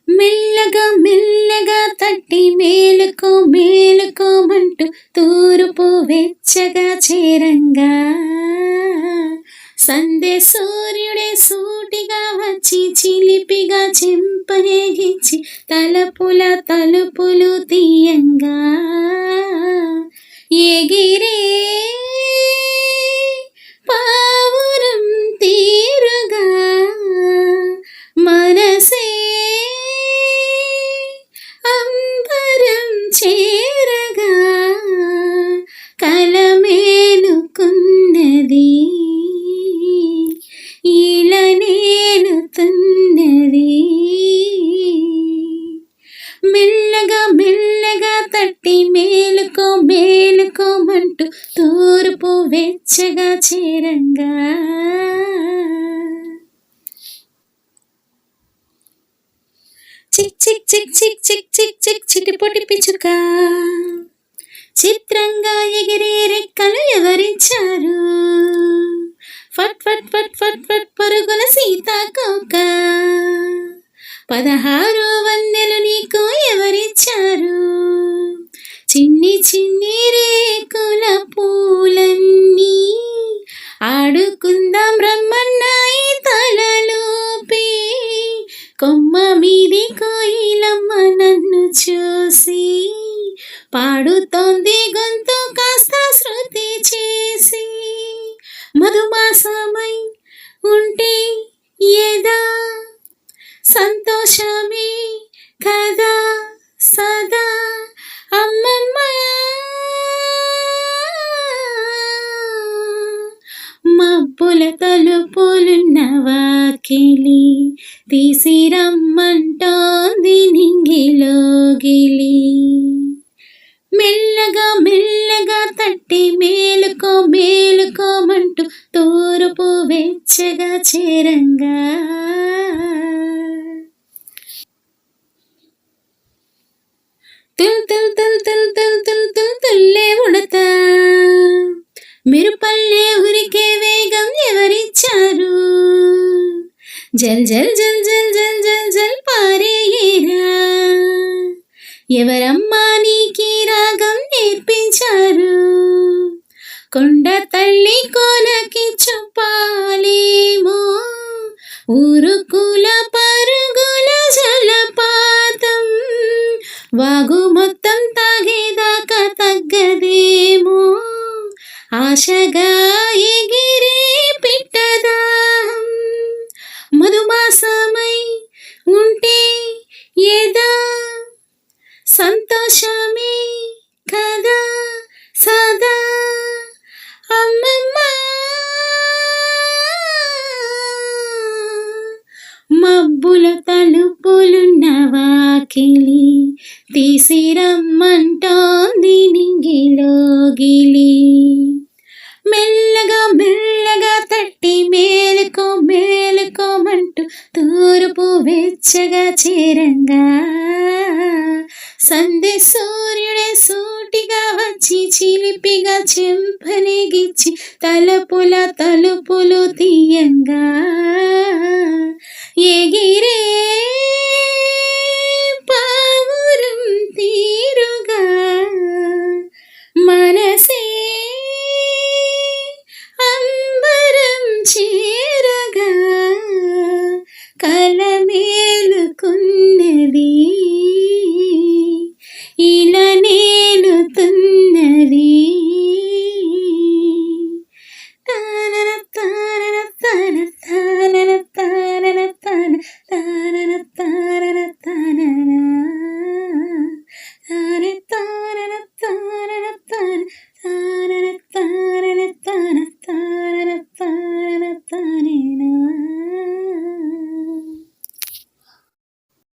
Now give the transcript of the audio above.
మెల్లగా మెల్లగా తట్టి మేలుకో మేలుకోమంటూ తూర్పు వెచ్చగా చేరంగా సందే సూర్యుడే సూటిగా వచ్చి చిలిపిగా చెంపనేగిచ్చి తలుపుల తలుపులు తీయంగా ఎగిరే పావురం తీరుగా మనసే అంబరం చేరగా కలమేలుకున్నది ఇలనేలుతున్నది మెల్లగా మెల్లగా తట్టి మేలుకో మేలుకోమంటూ తూర్పు వెచ్చగా చేరంగా చిక్ చిక్ చిక్ చిక్ చిక్ చిక్ చిక్ చిటిపొటి పిచుక చిత్రంగా ఎగిరే రెక్కలు ఎవరిచ్చారు ఫట్ ఫట్ ఫట్ ఫట్ ఫట్ పరుగుల సీతాకోక 16 వన్నెలు నీకు ఎవరిచ్చారు చిన్ని చిన్ని రేకుల పూలన్నీ ఆడుకుందాం రమ్మన్నాయి తలలోపి కొమ్మ మీది కోయిలమ్మ నన్ను చూసి పాడుతోంది గొంతు కాస్త శృతి చేసి మధుమాసమై ఉంటే ఏదా సంతోషమే కదా సదా అమ్మమ్మ మబ్బుల తలుపులున్న వాకిలి తీసిరమ్మంటోంది నింగిలోగిలి మెల్లగా మెల్లగా తట్టి మేలుకో మేలుకోమంటూ తూర్పు వెచ్చగా చేరంగా తుల్ తుల్ తుల్ తుల్ తుల్ తుల్ తుల్ తుల్లే ఉడతా మెరుపల్లే ఉరికే వేగం ఎవరిచ్చారు జల్ జల్ జల్ జల్ జల్ జల్ జల్ పారేయేరా ఎవరమ్మా నీకీ రాగం నేర్పించారు కొండ తల్లి కోనకి చెప్పాలేమో ఊరుకుల పరుగుల జలపాతం వాగు మొత్తం తాగేదాకా తగ్గదేమో ఆశగా ఎగిరే పిట్టదాహం మధుమాసమై ఉంటే ఏదా సంతోషమే కదా సదా అమ్మమ్మ మబ్బుల తలుపులున్న వాకిలి తీసిరమ్మంటోంది నింగిలోగిలి మెల్లగా మెల్లగా తట్టి మేలుకో మేలుకోమంటూ తూర్పు వెచ్చగా చేరంగా సందే సూర్యుడే సూటిగా వచ్చి చిలిపిగా చెంపనేగిచ్చి తలుపుల తలుపులు తీయంగా ఎగిరే పావురం తీరుగా మనసే అంబరం చేరగా కలమేలుకున్నది